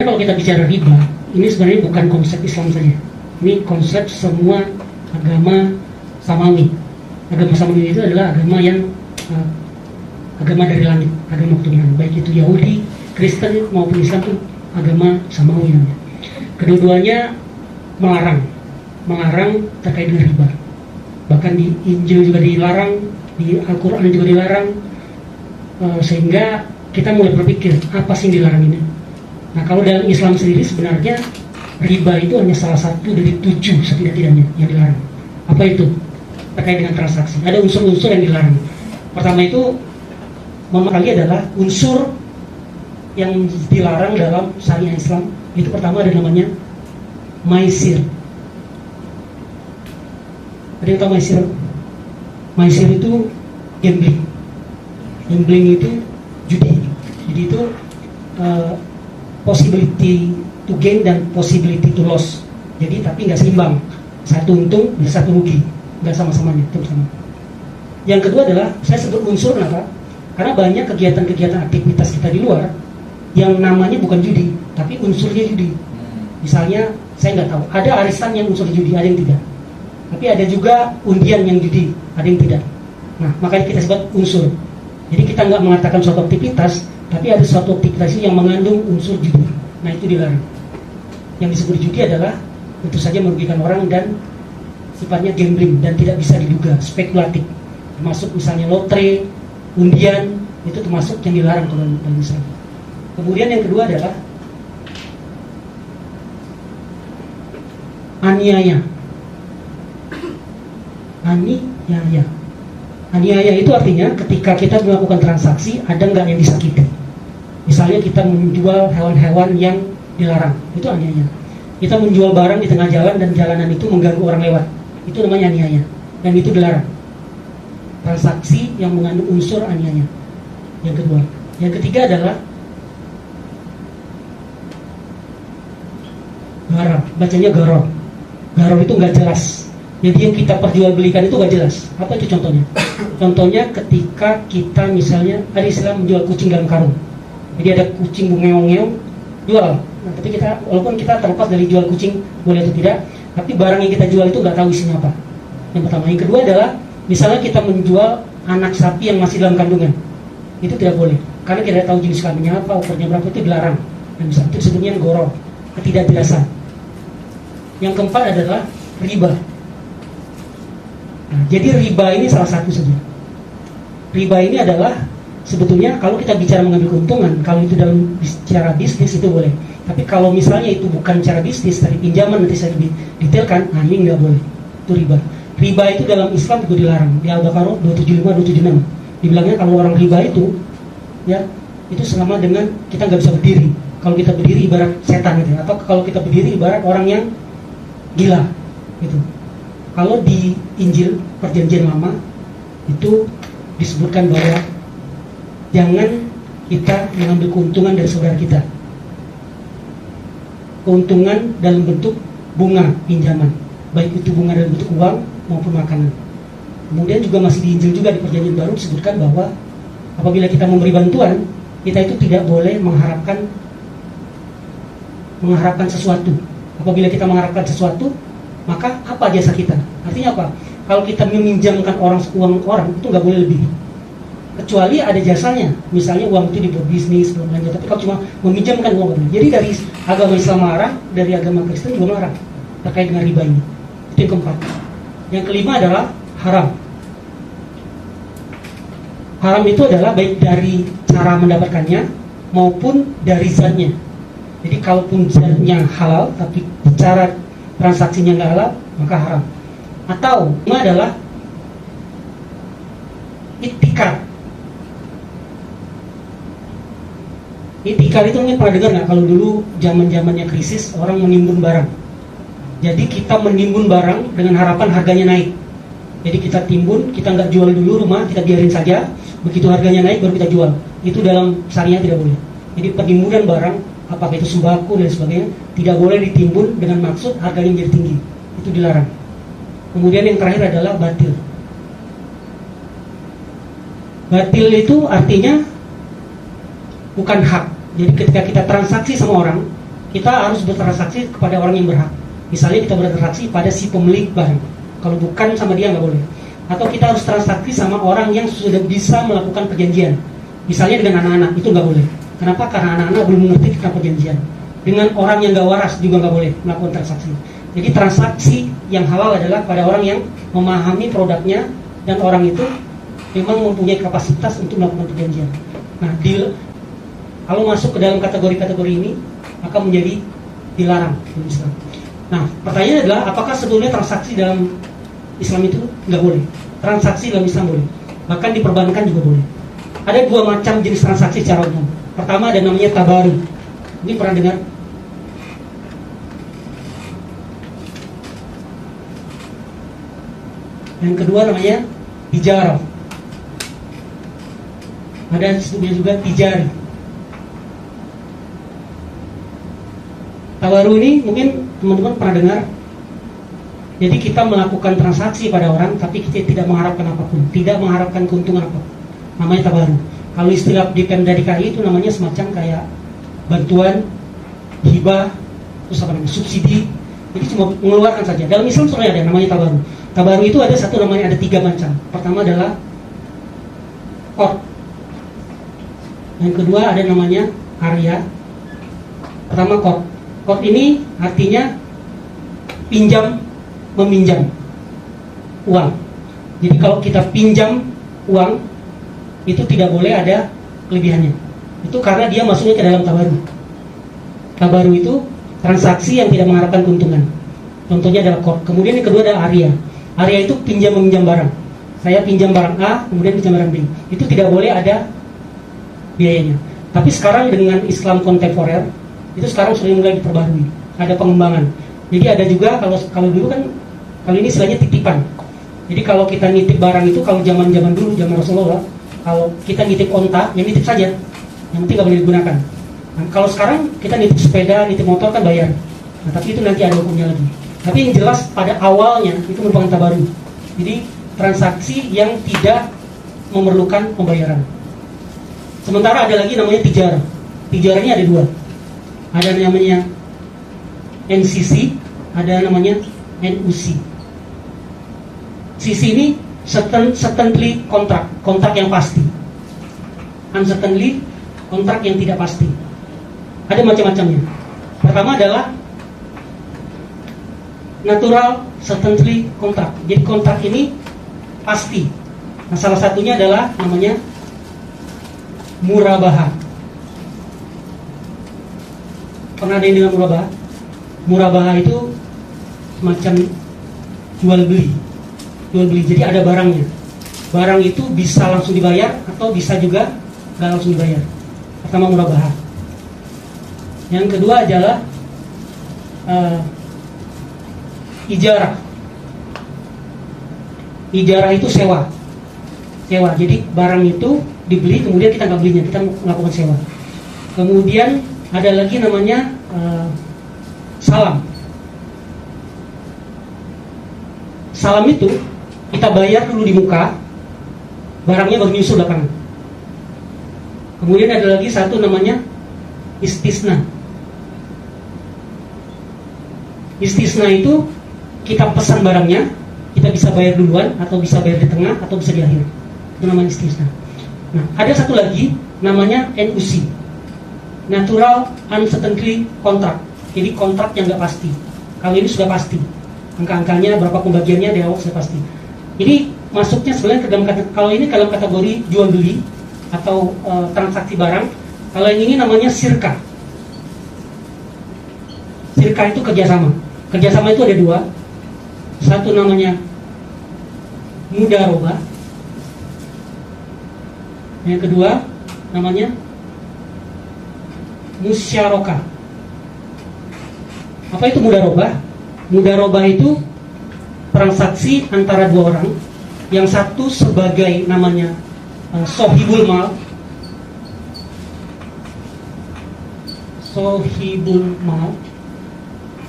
Kalau kita bicara riba, ini sebenarnya bukan konsep Islam saja. Ini konsep semua agama samawi. Agama samawi itu adalah agama yang agama dari langit, agama keturunan. Baik itu Yahudi, Kristen maupun Islam itu agama samawi namanya. Kedua-duanya melarang terkait dengan riba. Bahkan di Injil juga dilarang, di Al-Quran juga dilarang, sehingga kita mulai berpikir apa sih yang dilarang ini. Nah, kalau dalam Islam sendiri sebenarnya riba itu hanya salah satu dari 7 setidak-tidaknya yang dilarang. Apa itu? Terkait dengan transaksi. Ada unsur-unsur yang dilarang. Pertama itu kali adalah unsur yang dilarang dalam syariah Islam. Itu pertama ada namanya maisir. Ada yang tahu maisir? Maisir itu gambling. Gambling itu judi. Jadi itu possibility to gain dan possibility to loss. Jadi tapi nggak seimbang. Satu untung, bisa satu rugi. Nggak sama-samanya, itu sama. Yang kedua adalah, saya sebut unsur kenapa? Karena banyak kegiatan-kegiatan aktivitas kita di luar yang namanya bukan judi, tapi unsurnya judi. Misalnya, saya nggak tahu, ada arisan yang unsur judi, ada yang tidak. Tapi ada juga undian yang judi, ada yang tidak. Nah, makanya kita sebut unsur. Jadi kita nggak mengatakan suatu aktivitas, tapi ada suatu aktivitas yang mengandung unsur judi. Nah, itu dilarang. Yang disebut judi adalah tentu saja merugikan orang dan sifatnya gambling dan tidak bisa diduga, spekulatif. Termasuk misalnya lotre, undian, itu termasuk yang dilarang kalau dalam Islam. Kemudian yang kedua adalah aniaya. Aniaya. Aniaya itu artinya ketika kita melakukan transaksi, ada nggak yang disakiti. Misalnya kita menjual hewan-hewan yang dilarang, itu aniaya. Kita menjual barang di tengah jalan dan jalanan itu mengganggu orang lewat, itu namanya aniaya, dan itu dilarang. Transaksi yang mengandung unsur aniaya. Yang kedua. Yang ketiga adalah garab, bacanya garab. Garab itu nggak jelas. Jadi yang kita perjualbelikan itu nggak jelas. Apa itu contohnya? Contohnya ketika kita misalnya ada istilah menjual kucing dalam karung. Jadi ada kucing mengeong-ngeong, jual. Nah, tapi kita, walaupun kita terlepas dari jual kucing boleh atau tidak, tapi barang yang kita jual itu nggak tahu isinya apa. Yang pertama. Yang kedua adalah misalnya kita menjual anak sapi yang masih dalam kandungan, itu tidak boleh. Karena kita tidak tahu jenis kelaminnya apa, ukurnya berapa, itu dilarang. Dan bisa itu disebutnya goro, ketidakjelasan. Yang keempat adalah riba. Nah, jadi riba ini salah satu saja. Riba ini adalah sebetulnya kalau kita bicara mengambil keuntungan, kalau itu dalam cara bisnis itu boleh. Tapi kalau misalnya itu bukan cara bisnis, tapi pinjaman, nanti saya lebih detailkan, nah ini nggak boleh. Itu riba. Riba itu dalam Islam juga dilarang. Di Al-Baqarah 275-276. Dibilangnya kalau orang riba itu, ya itu sama dengan kita nggak bisa berdiri. Kalau kita berdiri ibarat setan gitu. Atau kalau kita berdiri ibarat orang yang gila, gitu. Kalau di Injil Perjanjian Lama itu disebutkan bahwa jangan kita mengambil keuntungan dari saudara kita. Keuntungan dalam bentuk bunga pinjaman, baik itu bunga dalam bentuk uang maupun makanan. Kemudian juga masih di Injil juga di Perjanjian Baru disebutkan bahwa apabila kita memberi bantuan, kita itu tidak boleh mengharapkan sesuatu. Apabila kita mengharapkan sesuatu, maka apa jasa kita? Artinya apa? Kalau kita meminjamkan uang orang, itu nggak boleh lebih. Kecuali ada jasanya. Misalnya uang itu dibuat bisnis, belum belanja. Tapi kalau cuma meminjamkan uang, jadi dari agama Islam marah, dari agama Kristen juga marah terkait dengan riba ini. Itu yang keempat. Yang kelima adalah haram. Haram itu adalah baik dari cara mendapatkannya maupun dari zatnya. Jadi kalaupun zatnya halal, tapi cara transaksinya nggak halal, maka haram. Atau ini adalah itikar. Itikar itu mungkin pernah dengar nggak? Kalau dulu zaman-zamannya krisis, orang menimbun barang. Jadi kita menimbun barang dengan harapan harganya naik. Jadi kita timbun, kita nggak jual dulu rumah, kita biarin saja. Begitu harganya naik baru kita jual. Itu dalam syariat tidak boleh. Jadi penimbunan barang, apakah itu sembako dan sebagainya, tidak boleh ditimbun dengan maksud harganya menjadi tinggi. Itu dilarang. Kemudian yang terakhir adalah batil. Batil itu artinya bukan hak. Jadi ketika kita transaksi sama orang, kita harus bertransaksi kepada orang yang berhak. Misalnya kita bertransaksi pada si pemilik barang. Kalau bukan sama dia nggak boleh. Atau kita harus transaksi sama orang yang sudah bisa melakukan perjanjian. Misalnya dengan anak-anak, itu nggak boleh. Kenapa? Karena anak-anak belum mengerti tentang perjanjian. Dengan orang yang nggak waras juga nggak boleh melakukan transaksi. Jadi transaksi yang halal adalah pada orang yang memahami produknya dan orang itu memang mempunyai kapasitas untuk melakukan perjanjian. Nah, kalau masuk ke dalam kategori-kategori ini akan menjadi dilarang dalam Islam. Nah, pertanyaannya adalah apakah sebetulnya transaksi dalam Islam itu nggak boleh? Transaksi dalam Islam boleh, bahkan di perbankan juga boleh. Ada dua macam jenis transaksi secara umum. Pertama ada namanya tabaru. Ini pernah dengar? Yang kedua namanya tijarah. Ada disebutnya juga tijari. Tabaru ini mungkin teman-teman pernah dengar. Jadi kita melakukan transaksi pada orang, tapi kita tidak mengharapkan apapun, tidak mengharapkan keuntungan apapun. Namanya tabaru. Kalau istilah di Pemda DKI itu namanya semacam kayak bantuan, hibah, terus apa namanya, subsidi. Jadi cuma mengeluarkan saja. Dalam Islam sebenarnya ada namanya tabaru. Tabaru itu ada satu namanya, ada tiga macam. Pertama adalah qard. Yang kedua ada namanya arya. Pertama qard. Qard ini artinya pinjam meminjam uang. Jadi kalau kita pinjam uang itu tidak boleh ada kelebihannya. Itu karena dia masuknya ke dalam tabaru. Tabaru itu transaksi yang tidak mengharapkan keuntungan. Contohnya adalah qard. Kemudian yang kedua adalah arya. Arya itu pinjam meminjam barang. Saya pinjam barang A, kemudian pinjam barang B. Itu tidak boleh ada biayanya. Tapi sekarang dengan Islam kontemporer itu sekarang sudah mulai diperbarui. Ada pengembangan. Jadi ada juga kalau dulu kan, kalau ini istilahnya titipan. Jadi kalau kita nitip barang itu, kalau zaman dulu, zaman Rasulullah, kalau kita nitip onta, ya nitip saja, yang penting nggak boleh digunakan. Nah, kalau sekarang kita nitip sepeda, nitip motor kan bayar. Nah, tapi itu nanti ada hukumnya lagi. Tapi yang jelas pada awalnya itu merupakan tabaru. Jadi transaksi yang tidak memerlukan pembayaran. Sementara ada lagi namanya tijarah. Tijarahnya ada dua. Ada namanya NCC, ada namanya NUC. CC ini certainly kontrak yang pasti. Uncertainly, kontrak yang tidak pasti. Ada macam-macamnya. Pertama adalah natural certainly kontrak. Jadi kontrak ini pasti. Nah, salah satunya adalah namanya murabahah. Pernah ada yang dengar murabahah? Murabahah itu semacam jual beli. Jadi ada barangnya. Barang itu bisa langsung dibayar atau bisa juga nggak langsung dibayar. Pertama murabahah. Yang kedua adalah ijarah. Ijarah itu sewa. Jadi barang itu dibeli, kemudian kita nggak belinya, kita melakukan sewa. Kemudian ada lagi namanya salam. Salam itu kita bayar dulu di muka, barangnya baru nyusul belakangan. Kemudian ada lagi satu namanya istisna. Istisna itu kita pesan barangnya, kita bisa bayar duluan, atau bisa bayar di tengah, atau bisa di akhir. Itu namanya istisna. Nah, ada satu lagi namanya NUC, Natural Uncertainty Contract. Jadi kontrak yang nggak pasti. Kalau ini sudah pasti, angka-angkanya berapa pembagiannya dari awal sudah pasti. Ini masuknya sebenarnya ke dalam kalau ini dalam kategori jual beli atau transaksi barang. Kalau yang ini namanya sirka. Sirka itu kerjasama. Kerjasama itu ada dua. Satu namanya mudarobah. Yang kedua namanya musyarakah. Apa itu mudarobah? Mudarobah itu transaksi antara dua orang, yang satu sebagai namanya sohibul mal,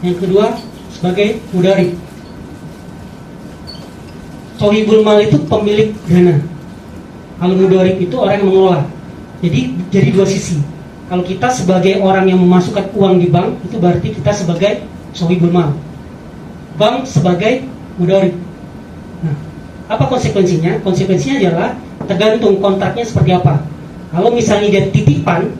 yang kedua sebagai mudarib. Sohibul mal itu pemilik dana, kalau mudarib itu orang yang mengelola. Jadi dua sisi. Kalau kita sebagai orang yang memasukkan uang di bank, itu berarti kita sebagai sohibul mal. Bank sebagai mudharib. Nah, apa konsekuensinya? Konsekuensinya adalah tergantung kontraknya seperti apa. Kalau misalnya dia titipan,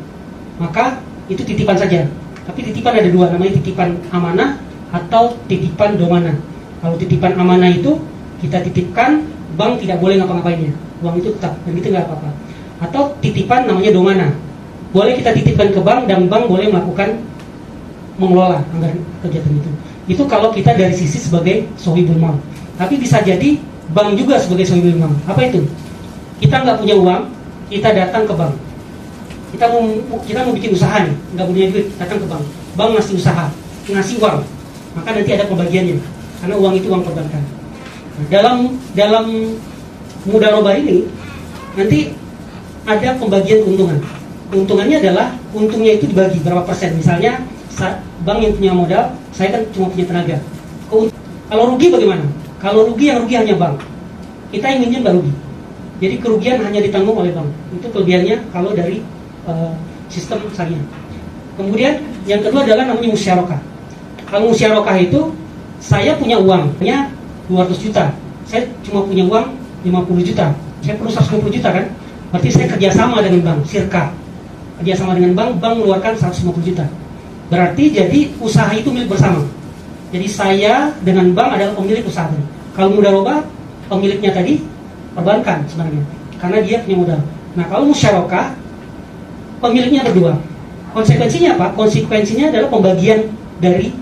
maka itu titipan saja. Tapi titipan ada dua, namanya titipan amanah atau titipan domana. Kalau titipan amanah itu kita titipkan, bank tidak boleh ngapa-ngapainnya. Uang itu tetap, dan itu nggak apa-apa. Atau titipan namanya domana. Boleh kita titipkan ke bank dan bank boleh melakukan mengelola anggaran kegiatan itu. Itu kalau kita dari sisi sebagai sohibul mal. Tapi bisa jadi bank juga sebagai sohibul mal. Apa itu? Kita nggak punya uang, kita datang ke bank. Kita mau bikin usaha nih, nggak punya duit, datang ke bank. Bank ngasih usaha, ngasih uang. Maka nanti ada pembagiannya, karena uang itu uang perbankan. Nah, dalam mudharabah ini nanti ada pembagian keuntungan. Keuntungannya adalah untungnya itu dibagi berapa persen. Misalnya bank yang punya modal, saya kan cuma punya tenaga. Kalau rugi bagaimana? Kalau rugi, yang rugi hanya bank. Kita yang minjem nggak rugi. Jadi kerugian hanya ditanggung oleh bank. Itu kelebihannya kalau dari sistem syariah. Kemudian yang kedua adalah namanya musyarakah. Kalau musyarakah itu saya punya uang, punya 200 juta. Saya cuma punya uang 50 juta. Saya perlu 150 juta kan? Berarti saya kerjasama dengan bank, sirka. Kerjasama dengan bank mengeluarkan 150 juta. Berarti jadi usaha itu milik bersama. Jadi saya dengan bank adalah pemilik usaha. Kalau mudharabah, pemiliknya tadi perbankan sebenarnya, karena dia punya modal. Nah, kalau musyarakah, pemiliknya berdua. Konsekuensinya apa? Konsekuensinya adalah pembagian dari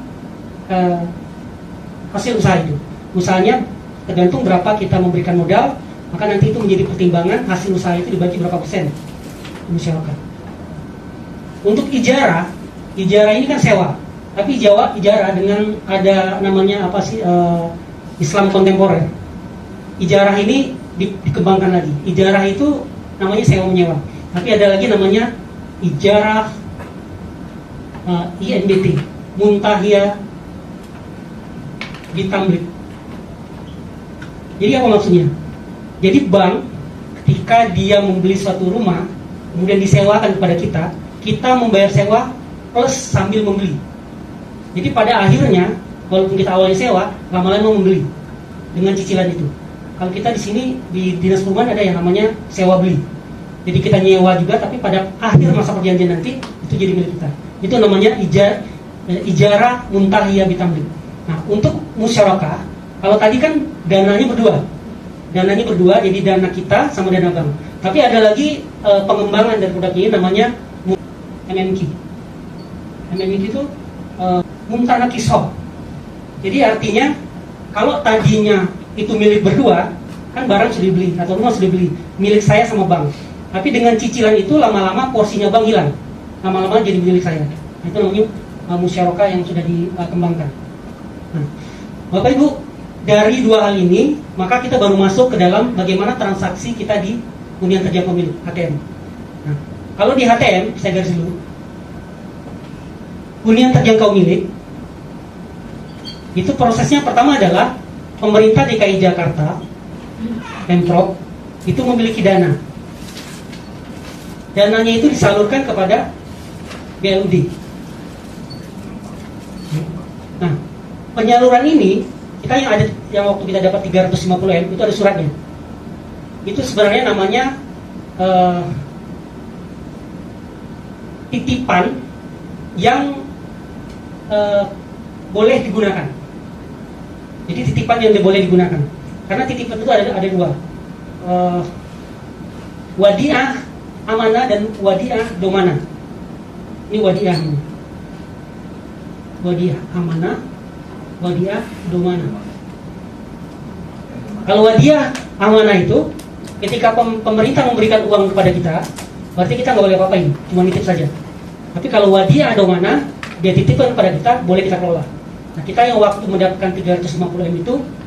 hasil usaha itu. Usahanya tergantung berapa kita memberikan modal, maka nanti itu menjadi pertimbangan hasil usaha itu dibagi berapa persen musyarakah. Untuk ijarah ini kan sewa. Tapi ijarah dengan ada namanya apa sih Islam kontemporer. Ijarah ini dikembangkan lagi. Ijarah itu namanya sewa menyewa. Tapi ada lagi namanya ijarah INBT, muntahiyah bitamlik. Jadi apa maksudnya? Jadi bank ketika dia membeli suatu rumah kemudian disewakan kepada kita membayar sewa plus sambil membeli. Jadi pada akhirnya walaupun kita awalnya sewa, lama-lama membeli dengan cicilan itu. Kalau kita di sini di dinas perumahan ada yang namanya sewa beli. Jadi kita nyewa juga, tapi pada akhir masa perjanjian nanti itu jadi milik kita. Itu namanya ijarah muntahiyah bitamlik. Nah, untuk musyarakah, kalau tadi kan dananya berdua, jadi dana kita sama dana bank. Tapi ada lagi pengembangan dari produk ini namanya MMQ. MMQ itu mumtana kisah. Jadi artinya kalau tadinya itu milik berdua, kan barang sudah dibeli atau rumah sudah dibeli, milik saya sama bank. Tapi dengan cicilan itu lama-lama porsinya bank hilang, lama-lama jadi milik saya. Nah, itu namanya musyarakah yang sudah dikembangkan. Nah, Bapak Ibu, dari dua hal ini maka kita baru masuk ke dalam bagaimana transaksi kita di hunian terjangkau milik HTM. Nah, kalau di HTM, saya garis dulu, hunian terjangkau milik itu prosesnya pertama adalah pemerintah DKI Jakarta, Pemprov, itu memiliki dana. Dananya itu disalurkan kepada BLUD. Nah, penyaluran ini kita yang waktu kita dapat 350 M itu ada suratnya. Itu sebenarnya namanya titipan yang boleh digunakan. Jadi titipan yang boleh digunakan. Karena titipan itu ada dua, wadiah amanah dan wadiah domana. Ini wadiah amanah, wadiah domana. Kalau wadiah amanah itu ketika pemerintah memberikan uang kepada kita, berarti kita nggak boleh apa-apain, cuma nitip saja. Tapi kalau wadiah domana, dia titipkan kepada kita, boleh kita kelola. Nah, kita yang waktu mendapatkan 350 M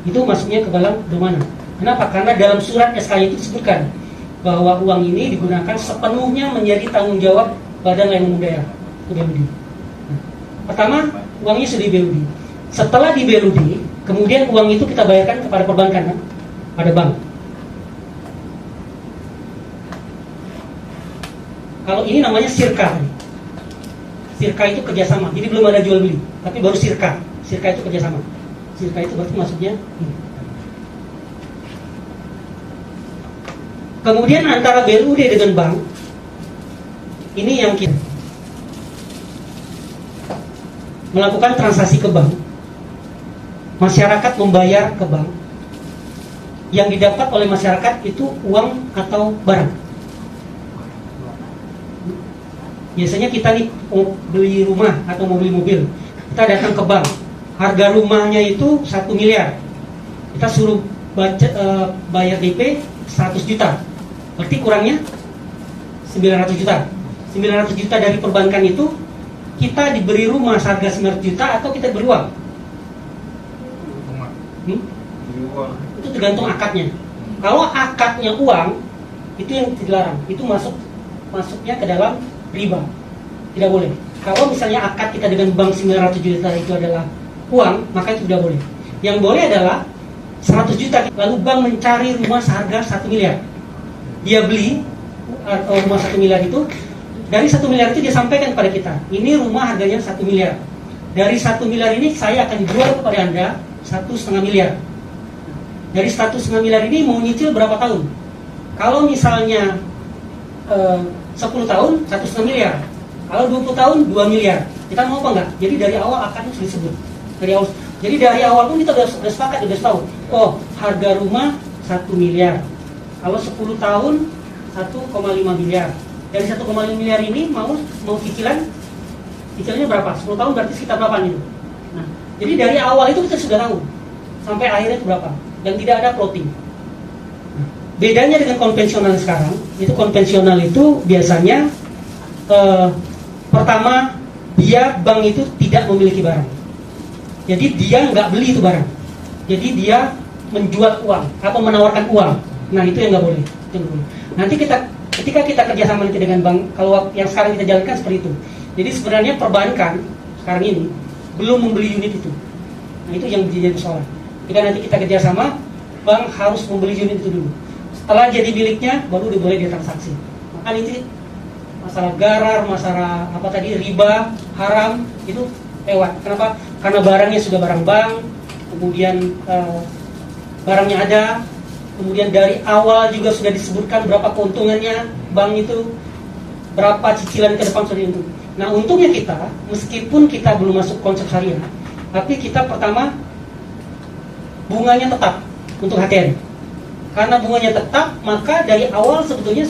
itu masuknya ke dalam domana. Kenapa? Karena dalam surat SK itu disebutkan bahwa uang ini digunakan sepenuhnya menjadi tanggung jawab Badan Layanan Umum Daerah, BLUD. Nah, pertama, uangnya sudah di BLUD. Setelah di BLUD, kemudian uang itu kita bayarkan kepada perbankan, kan? Pada bank. Kalau ini namanya sirka. Sirka itu kerjasama, jadi belum ada jual beli, tapi baru sirka. Sirka itu kerjasama. Sirka itu berarti maksudnya ini. Kemudian antara BLUD dengan bank, ini yang kita melakukan transaksi ke bank. Masyarakat membayar ke bank. Yang didapat oleh masyarakat itu uang atau barang. Biasanya kita nih mau beli rumah atau mau beli mobil, kita datang ke bank. Harga rumahnya itu 1 miliar. Kita suruh bayar DP 100 juta. Berarti kurangnya 900 juta. 900 juta dari perbankan itu kita diberi rumah seharga 900 juta atau kita beri uang? Itu tergantung akadnya. Kalau akadnya uang, itu yang dilarang. Itu masuknya ke dalam riba. Tidak boleh. Kalau misalnya akad kita dengan bank 900 juta itu adalah uang, maka itu tidak boleh. Yang boleh adalah 100 juta, lalu bank mencari rumah seharga 1 miliar. Dia beli rumah 1 miliar itu, dari 1 miliar itu dia sampaikan kepada kita, ini rumah harganya 1 miliar. Dari 1 miliar ini saya akan jual kepada Anda 1,5 miliar. Dari 1,5 miliar ini mau nyicil berapa tahun? Kalau misalnya 10 tahun 1,5 miliar. Kalau 20 tahun 2 miliar. Kita mau apa enggak? Jadi dari awal akan disebut. Jadi dari awal pun kita sudah sepakat, sudah tahu. Oh, harga rumah 1 miliar. Kalau 10 tahun 1,5 miliar. Dari 1,5 miliar ini mau cicilannya berapa? 10 tahun berarti sekitar berapa nih? Nah, jadi dari awal itu kita sudah tahu sampai akhirnya itu berapa, dan tidak ada floating. Nah, bedanya dengan konvensional sekarang, itu konvensional itu biasanya pertama bank itu tidak memiliki barang, jadi dia nggak beli itu barang, jadi dia menjual uang atau menawarkan uang. Nah itu yang nggak boleh. Nanti ketika kita kerjasama nanti dengan bank, kalau yang sekarang kita jalankan seperti itu. Jadi sebenarnya perbankan sekarang ini belum membeli unit itu. Nah itu yang menjadi persoalan. Ketika nanti kita kerjasama, bank harus membeli unit itu dulu. Setelah jadi miliknya, baru boleh dia transaksi. Maka ini masalah garar, masalah riba, haram itu lewat. Kenapa? Karena barangnya sudah barang bank, kemudian barangnya ada. Kemudian dari awal juga sudah disebutkan berapa keuntungannya bank itu, berapa cicilan ke depan sudah itu. Nah untungnya kita, meskipun kita belum masuk konsep syariah, tapi kita pertama bunganya tetap untuk HTM. Karena bunganya tetap, maka dari awal sebetulnya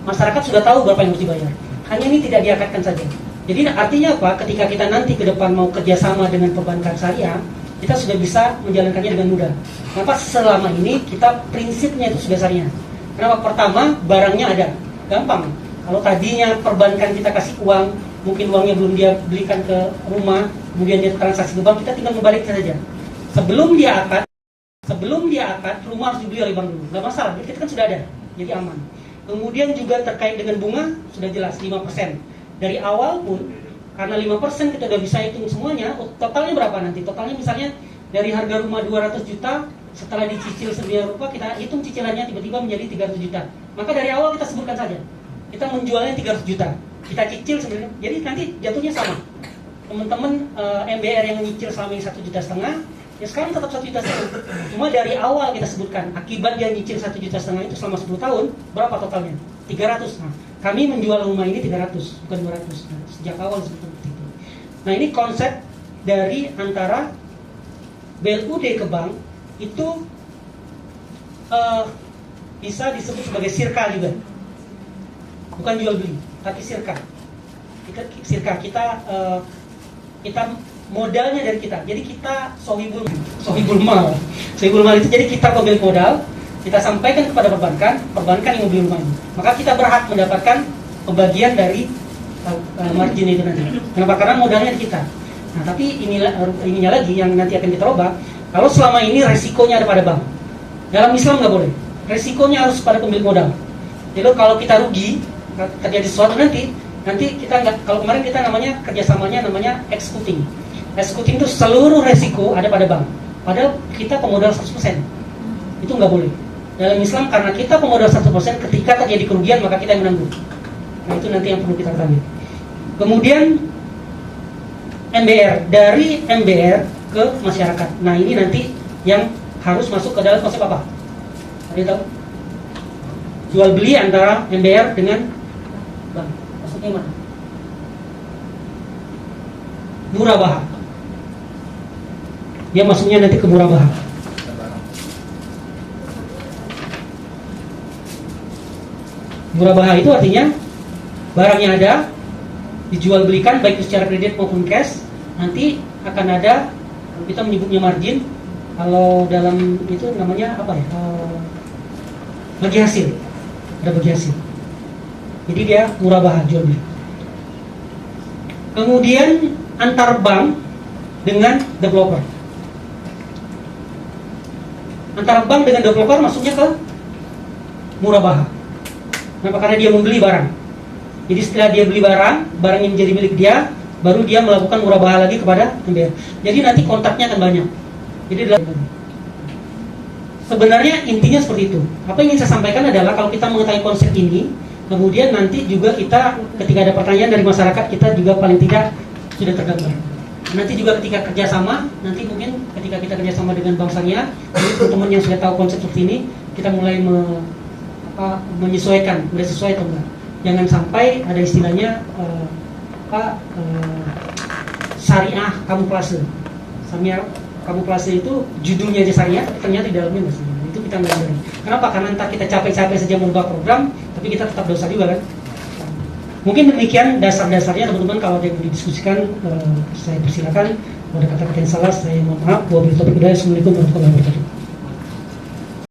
masyarakat sudah tahu berapa yang harus dibayar. Hanya ini tidak diakatkan saja. Jadi artinya apa? Ketika kita nanti ke depan mau kerjasama dengan perbankan syariah, kita sudah bisa menjalankannya dengan mudah. Kenapa? Selama ini kita prinsipnya itu sudah syariah. Kenapa? Pertama, barangnya ada, gampang. Kalau tadinya perbankan kita kasih uang, mungkin uangnya belum dia belikan ke rumah, kemudian dia transaksi ke bank, kita tinggal membalik saja. Sebelum dia akad, rumah harus dibeli oleh bank dulu. Nggak masalah, kita kan sudah ada, jadi aman. Kemudian juga terkait dengan bunga, sudah jelas 5%. Dari awal pun, karena 5% kita udah bisa hitung semuanya, totalnya berapa nanti? Totalnya misalnya dari harga rumah 200 juta, setelah dicicil sedemikian rupa, kita hitung cicilannya tiba-tiba menjadi 300 juta. Maka dari awal kita sebutkan saja, kita menjualnya 300 juta, kita cicil sebenarnya, jadi nanti jatuhnya sama. Teman-teman MBR yang nyicil selama ini 1,5 juta, ya sekarang tetap 1,5 juta. Cuma dari awal kita sebutkan, akibat dia nyicil 1,5 juta itu selama 10 tahun, berapa totalnya? 300. Nah, kami menjual rumah ini 300, bukan 200. Nah, sejak awal seperti itu. Nah, ini konsep dari antara BLUD ke bank itu bisa disebut sebagai sirka juga. Bukan jual beli, tapi sirka. Kita modalnya dari kita. Jadi kita sohibul mal. Sohibul mal itu jadi kita pemilik modal, kita sampaikan kepada perbankan yang membeli rumah ini. Maka kita berhak mendapatkan pembagian dari margin itu nanti. Kenapa? Karena modalnya di kita. Nah, tapi ininya lagi yang nanti akan kita ubah. Kalau selama ini resikonya ada pada bank, dalam Islam nggak boleh. Resikonya harus pada pemilik modal. Jadi kalau kita rugi, terjadi sesuatu nanti kita nggak. Kalau kemarin kita namanya kerjasamanya namanya executing. Executing itu seluruh resiko ada pada bank. Padahal kita pemodal 100%. Itu nggak boleh. Dalam Islam karena kita pemodal 100%, ketika terjadi kerugian maka kita yang menanggung. Nah itu nanti yang perlu kita ketahui. Kemudian MBR, dari MBR ke masyarakat. Nah ini nanti yang harus masuk ke dalam konsep apa? Ada tahu? Jual beli antara MBR dengan bank. Maksudnya mana? Murabaha. Dia masuknya nanti ke murabaha. Murabaha itu artinya barangnya ada, dijual belikan baik secara kredit maupun cash. Nanti akan ada, kita menyebutnya margin. Kalau dalam itu namanya apa ya? Bagi hasil. Ada bagi hasil. Jadi dia murabaha, jual beli. Kemudian antar bank dengan developer. Antara bank dengan developer masuknya ke murabaha. Kenapa? Karena dia membeli barang. Jadi setelah dia beli barang yang menjadi milik dia, baru dia melakukan murabaha lagi kepada MBR. Jadi nanti kontaknya akan banyak. Jadi sebenarnya intinya seperti itu. Apa yang ingin saya sampaikan adalah kalau kita mengetahui konsep ini, kemudian nanti juga kita ketika ada pertanyaan dari masyarakat, kita juga paling tidak sudah tergambar. Nanti juga ketika kerjasama, nanti mungkin ketika kita kerjasama dengan bank syariah, teman-teman yang sudah tahu konsep seperti ini, kita mulai menyesuaikan, udah sesuai atau enggak. Jangan sampai ada istilahnya syariah kamuflase. Syariah kamuflase itu judulnya aja syariah, tapi ternyata di dalamnya nggak syariah. Itu kita nggak dari. Kenapa? Karena entah kita capek-capek saja merubah program, tapi kita tetap dosa juga kan. Mungkin demikian dasar-dasarnya teman-teman. Kalau ada yang didiskusikan, saya persilakan. Kalau ada kata-kata yang salah, saya mohon maaf. Wabillahi taufiq wal hidayah. Assalamualaikum warahmatullahi wabarakatuh.